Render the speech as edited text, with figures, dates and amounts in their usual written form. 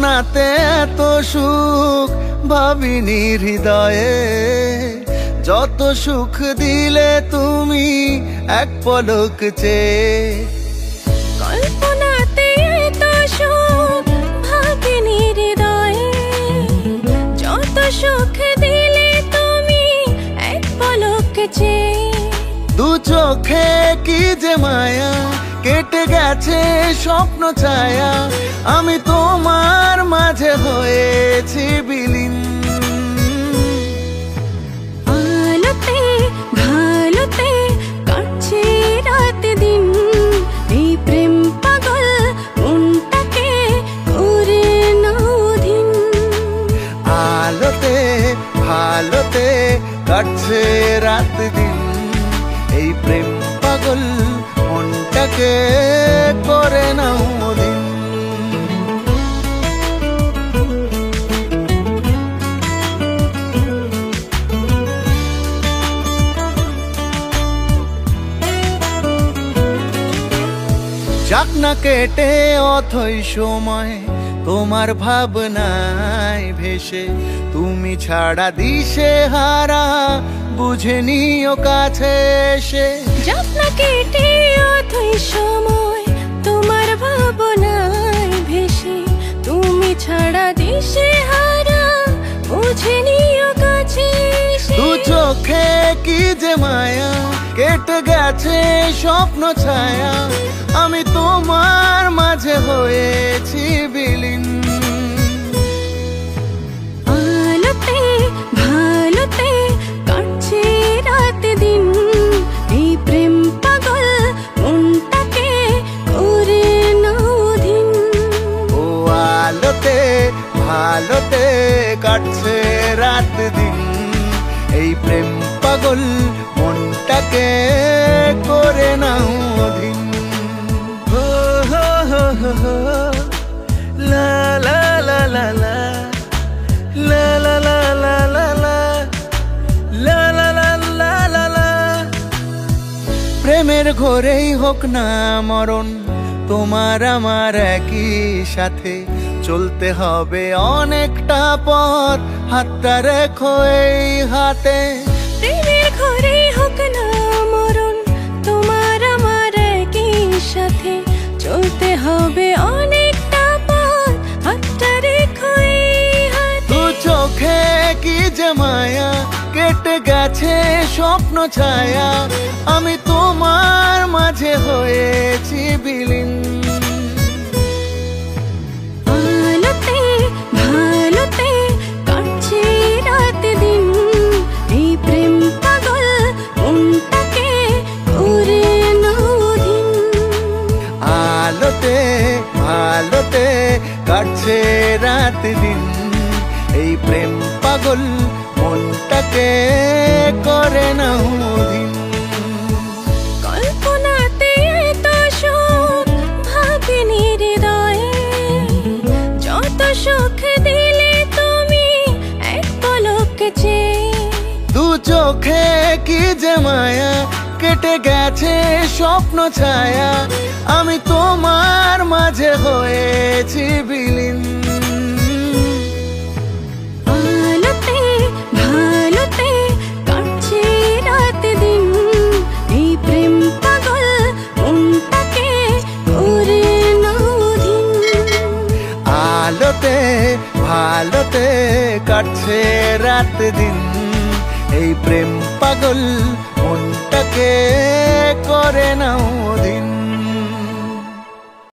কল্পনাতে এত সুখ ভাবিনি হৃদয়ে, যত সুখ দিলে তুমি এক পলক চেয়ে। কল্পনাতে এত সুখ ভাবিনি হৃদয়ে, যত সুখ দিলে তুমি এক পলক চেয়ে। দু চোখে কি যে মায়া, কেটে গেছে স্বপ্ন ছায়া, আমি তোমার মাঝে হয়েছি বিলীন। আলোতে ভালোতে কাটছে রাত দিন, এই প্রেম পাগল মনটাকে করে নাও দিন। আলোতে ভালোতে কাটছে রাত দিন, এই প্রেম পাগল মনটাকে করে নাও দিন। যাক না কেটে অথই সময় তোমার ভাবনায় ভেসে, তুমি ছাড়া দিশে হারা বুঝে নিও কাছে এসে। যাক না কেটে অথই সময় তোমার ভাবনায় ভেসে, তুমি ছাড়া দিশে হারা বুঝে নিও কাছে এসে। দু চোখে কি যে মায়া, কেটে গেছে স্বপ্ন ছায়া, আমি তোমার মাঝে হয়েছি বিলীন। আলোতে ভালোতে কাটছে রাত দিন, এই প্রেম পাগল মনটাকে করে নাও দিন। ও আলোতে ভালোতে কাটছে রাত দিন, এই প্রেম পাগল মনটাকে করে নাও দিন। হো হো হো হো হো, লা লা লা লা লা, লা লা লা লা লা লা, লা লা লা লা লা লা। প্রেমের ঘরেই হোক না মরণ, তোমার আমার একই সাথে চলতে হবে অনেকটা পথ, হাতটা রেখো এই হাতে। প্রেমের ঘরেই হোক না মরণ, তোমার আমার একই সাথে চলতে হবে অনেকটা পথ, হাতটা রেখো এই হাতে। দু চোখে কি যে মায়া, কেটে গেছে স্বপ্ন ছায়া, আমি তোমার মাঝে হয়েছি বিলীন। আলোতে ভালোতে কাটছে রাত দিন, এই প্রেম পাগল মনটাকে করে নাও দিন। আলোতে ভালোতে কাটছে রাত দিন, এই প্রেম পাগল মনটাকে করে নাও দিন। কল্পনাতে এত সুখ ভাবিনি হৃদয়ে, যত সুখ দিলে তুমি এক পলক চেয়ে। দু চোখে কি যে মায়া, কেটে গেছে স্বপ্ন ছায়া, আমি তোমার মাঝে হয়েছি বিলীন। আলোতে ভালোতে কাটছে রাত দিন, এই প্রেম পাগল মনটাকে করে নাও দিন। আলোতে ভালোতে কাটছে রাত দিন, এই প্রেম পাগল মনটাকে করে নাও দিন।